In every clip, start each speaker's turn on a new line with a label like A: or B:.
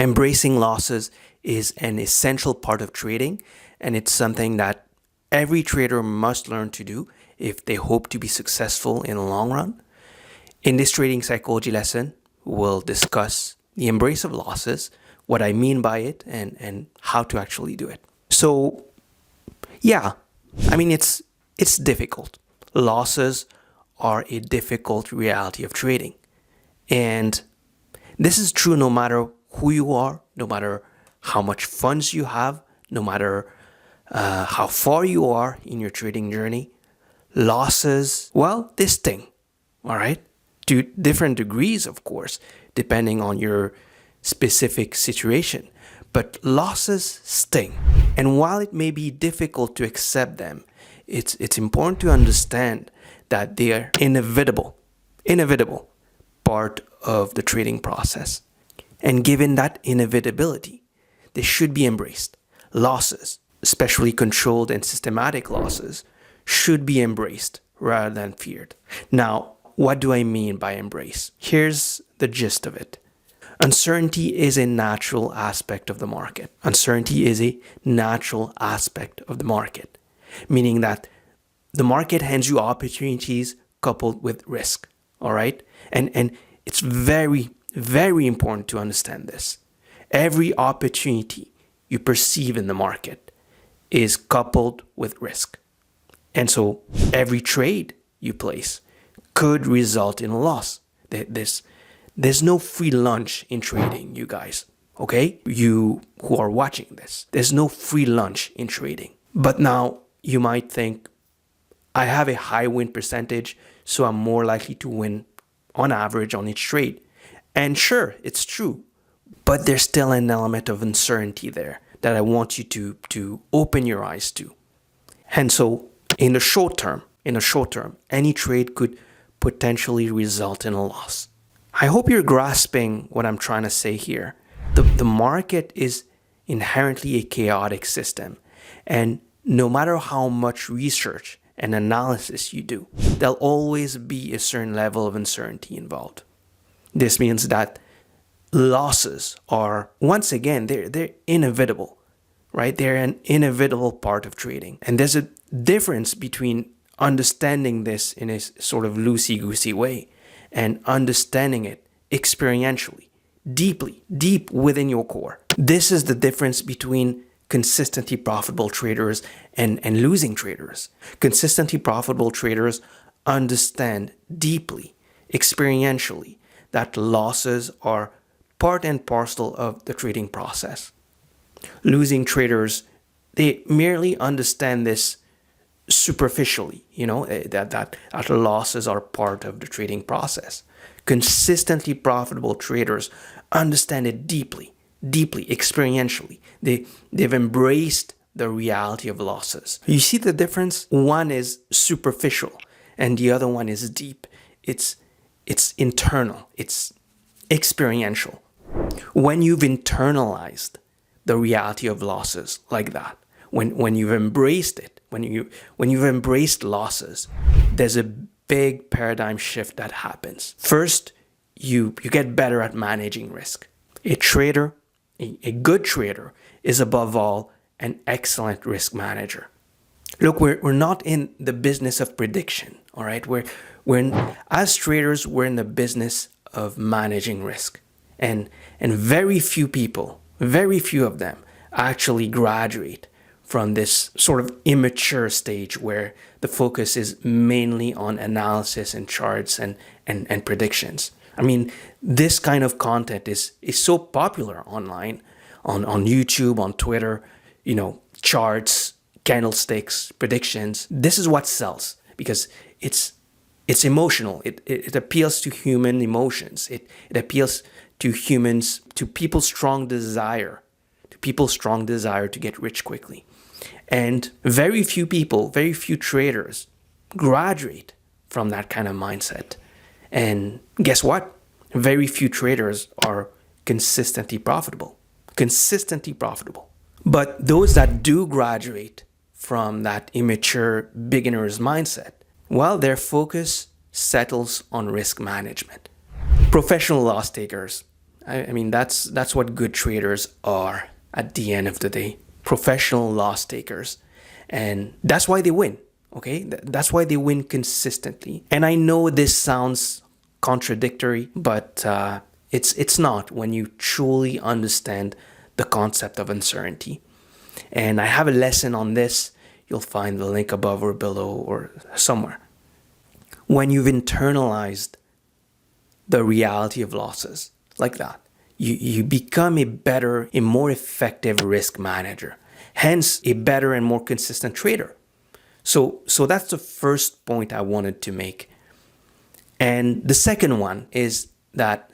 A: Embracing losses is an essential part of trading, and it's something that every trader must learn to do if they hope to be successful in the long run. In this trading psychology lesson, we'll discuss the embrace of losses, what I mean by it, and how to actually do it. So, yeah, I mean, it's difficult. Losses are a difficult reality of trading. And this is true no matter who you are, no matter how much funds you have, no matter how far you are in your trading journey. Losses, well, they sting, all right? To different degrees, of course, depending on your specific situation. But losses sting. And while it may be difficult to accept them, it's important to understand that they are inevitable part of the trading process. And given that inevitability, they should be embraced. Losses, especially controlled and systematic losses, should be embraced rather than feared. Now, what do I mean by embrace? Here's the gist of it. Uncertainty is a natural aspect of the market. Uncertainty is a natural aspect of the market, meaning that the market hands you opportunities coupled with risk, all right? And it's very, very important to understand this. Every opportunity you perceive in the market is coupled with risk. And so every trade you place could result in a loss. There's no free lunch in trading, you guys, okay? You who are watching this, there's no free lunch in trading. But now you might think, I have a high win percentage, so I'm more likely to win on average on each trade. And sure, it's true, but there's still an element of uncertainty there that I want you to open your eyes to. And so in the short term, any trade could potentially result in a loss. I hope you're grasping what I'm trying to say here. The market is inherently a chaotic system, and no matter how much research and analysis you do, there'll always be a certain level of uncertainty involved. This means that losses are, once again, they're inevitable, right? They're an inevitable part of trading. And there's a difference between understanding this in a sort of loosey-goosey way and understanding it experientially, deep within your core. This is the difference between consistently profitable traders and losing traders. Consistently profitable traders understand deeply, experientially, that losses are part and parcel of the trading process. Losing traders, they merely understand this superficially, that losses are part of the trading process. Consistently profitable traders understand it deeply, experientially. They've embraced the reality of losses. You see the difference? One is superficial and the other one is deep. It's internal, it's experiential. When you've internalized the reality of losses like that, when you've embraced it, when you've embraced losses, there's a big paradigm shift that happens. First, you get better at managing risk. A good trader is above all an excellent risk manager. Look, we're not in the business of prediction, all right? As traders, we're in the business of managing risk. And very few of them actually graduate from this sort of immature stage where the focus is mainly on analysis and charts and predictions. I mean, this kind of content is so popular online, on YouTube, on Twitter, charts, candlesticks, predictions. This is what sells because it's emotional. It appeals to human emotions. It appeals to people's strong desire to get rich quickly. And very few traders graduate from that kind of mindset. And guess what? Very few traders are consistently profitable. But those that do graduate from that immature beginner's mindset, well, their focus settles on risk management. Professional loss takers, I mean, that's what good traders are at the end of the day. Professional loss takers. And that's why they win. Okay? That's why they win consistently. And I know this sounds contradictory, but it's not when you truly understand the concept of uncertainty. And I have a lesson on this. You'll find the link above or below or somewhere. When you've internalized the reality of losses like that, you become a better, a more effective risk manager, hence a better and more consistent trader. So that's the first point I wanted to make. And the second one is that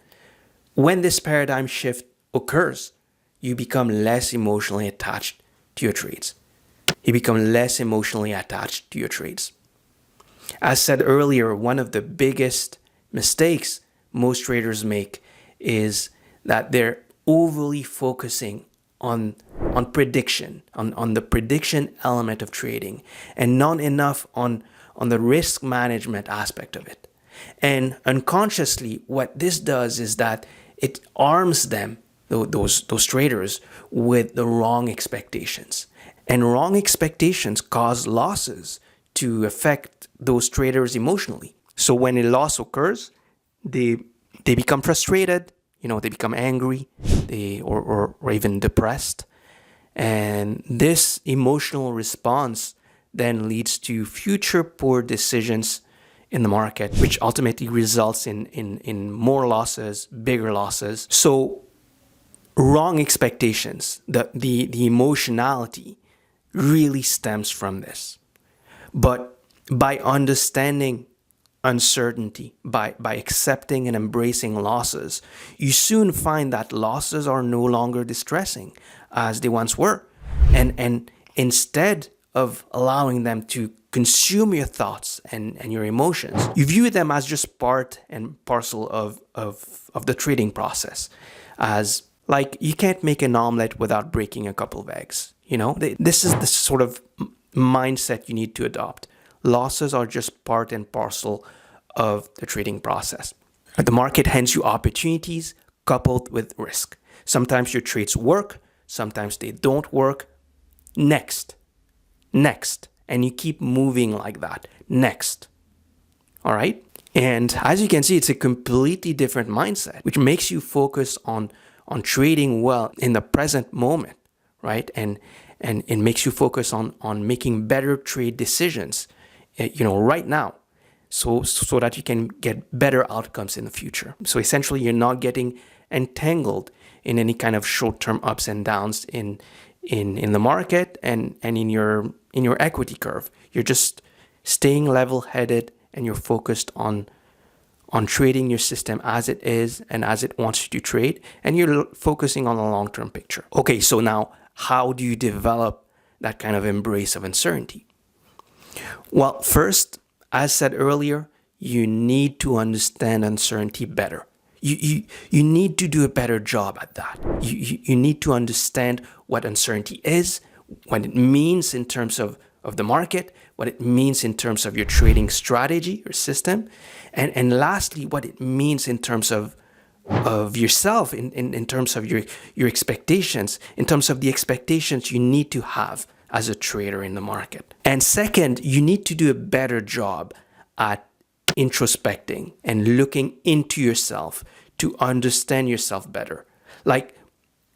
A: when this paradigm shift occurs, you become less emotionally attached to your trades. You become less emotionally attached to your trades. As said earlier, one of the biggest mistakes most traders make is that they're overly focusing on prediction, on the prediction element of trading, and not enough on the risk management aspect of it. And unconsciously, what this does is that it arms them, those traders, with the wrong expectations. And wrong expectations cause losses to affect those traders emotionally. So when a loss occurs, they become frustrated, they become angry, or even depressed. And this emotional response then leads to future poor decisions in the market, which ultimately results in more losses, bigger losses. So wrong expectations, the emotionality really stems from this. But by understanding uncertainty, by accepting and embracing losses, you soon find that losses are no longer distressing as they once were. And instead of allowing them to consume your thoughts and your emotions, you view them as just part and parcel of the trading process. As like, you can't make an omelet without breaking a couple of eggs. This is the sort of mindset you need to adopt. Losses are just part and parcel of the trading process. The market hands you opportunities coupled with risk. Sometimes your trades work, sometimes they don't work. Next. And you keep moving like that. Next. All right? And as you can see, it's a completely different mindset, which makes you focus on trading well in the present moment, right? And it makes you focus on making better trade decisions, right now, so that you can get better outcomes in the future. So essentially, you're not getting entangled in any kind of short-term ups and downs in the market and in your equity curve. You're just staying level-headed, and you're focused on trading your system as it is and as it wants you to trade, and you're focusing on the long-term picture. Okay, so now how do you develop that kind of embrace of uncertainty? Well, first, as said earlier, you need to understand uncertainty better. You need to do a better job at that. You need to understand what uncertainty is, what it means in terms of the market, what it means in terms of your trading strategy or system, and lastly, what it means in terms of yourself, in terms of your expectations, in terms of the expectations you need to have as a trader in the market. And second, you need to do a better job at introspecting and looking into yourself to understand yourself better. Like,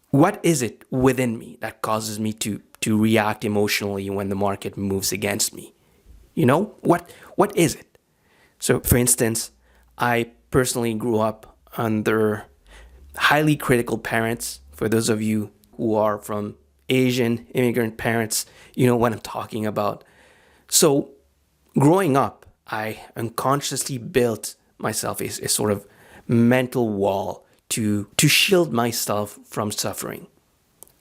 A: what is it within me that causes me to react emotionally when the market moves against me? What is it? So, for instance, I personally grew up under highly critical parents. For those of you who are from Asian immigrant parents, you know what I'm talking about. So growing up, I unconsciously built myself a sort of mental wall to shield myself from suffering.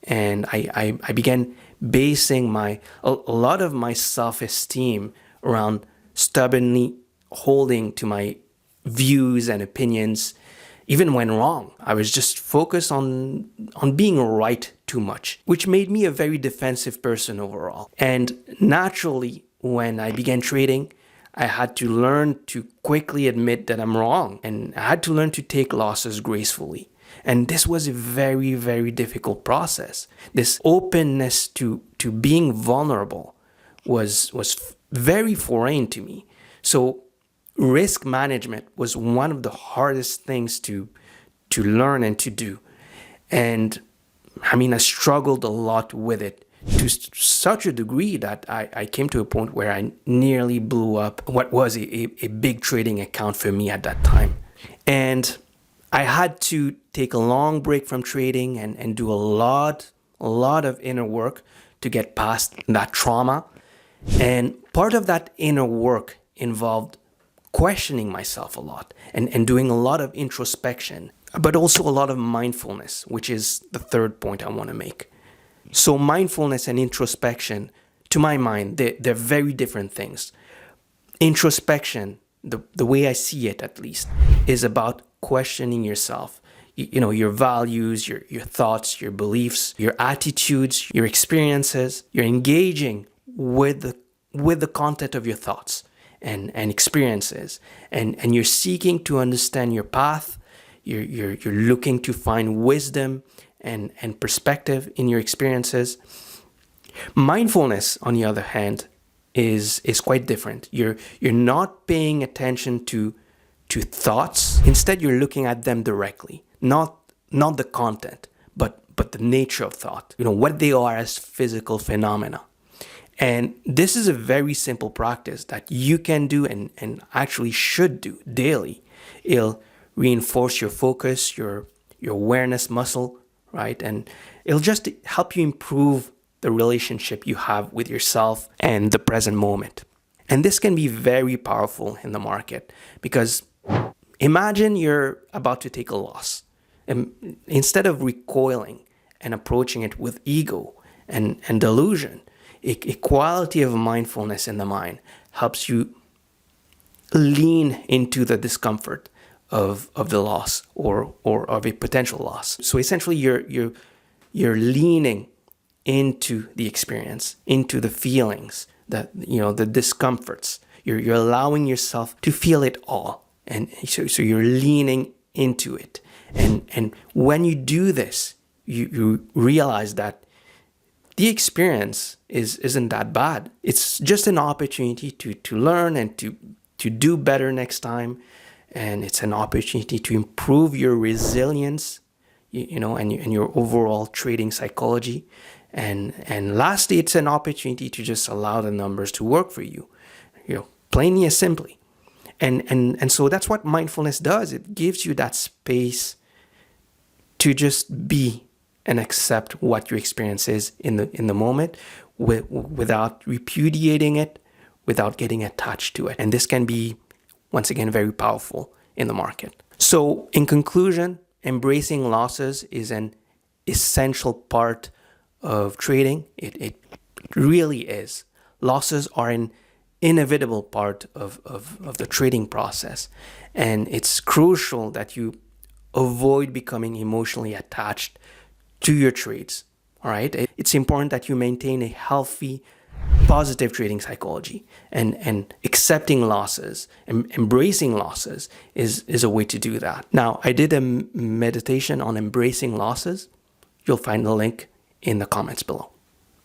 A: And I began basing a lot of my self-esteem around stubbornly holding to my views and opinions, even when wrong. I was just focused on being right too much, which made me a very defensive person overall. And naturally, when I began trading, I had to learn to quickly admit that I'm wrong, and I had to learn to take losses gracefully. And this was a very, very difficult process. This openness to being vulnerable was very foreign to me. So risk management was one of the hardest things to learn and to do. And I mean, I struggled a lot with it to such a degree that I came to a point where I nearly blew up what was a big trading account for me at that time. And I had to take a long break from trading and do a lot of inner work to get past that trauma. And part of that inner work involved questioning myself a lot and doing a lot of introspection, but also a lot of mindfulness, which is the third point I want to make. So mindfulness and introspection, to my mind, they're very different things. Introspection, the way I see it at least, is about questioning yourself. You know, your values, your thoughts, your beliefs, your attitudes, your experiences. You're engaging with the content of your thoughts and experiences. And you're seeking to understand your path. You're looking to find wisdom and perspective in your experiences. Mindfulness, on the other hand, is quite different. You're not paying attention to thoughts. Instead, you're looking at them directly, not the content, but the nature of thought. You know, what they are as physical phenomena. And this is a very simple practice that you can do and actually should do daily. It'll reinforce your focus, your awareness muscle, right? And it'll just help you improve the relationship you have with yourself and the present moment. And this can be very powerful in the market because imagine you're about to take a loss. And instead of recoiling and approaching it with ego and delusion, a quality of mindfulness in the mind helps you lean into the discomfort of the loss or of a potential loss. So essentially, you're leaning into the experience, into the feelings, that the discomforts. You're allowing yourself to feel it all, and so you're leaning into it. And when you do this, you realize that the experience isn't that bad. It's just an opportunity to learn and to do better next time. And it's an opportunity to improve your resilience, and your overall trading psychology. And lastly, it's an opportunity to just allow the numbers to work for you, plainly and simply. And so that's what mindfulness does. It gives you that space to just be and accept what your experience is in the moment without repudiating it, without getting attached to it. And this can be, once again, very powerful in the market. So in conclusion, embracing losses is an essential part of trading. It really is. Losses are an inevitable part of the trading process. And it's crucial that you avoid becoming emotionally attached to your trades. All right. It's important that you maintain a healthy, positive trading psychology, and accepting losses and embracing losses is a way to do that. Now, I did a meditation on embracing losses. You'll find the link in the comments below.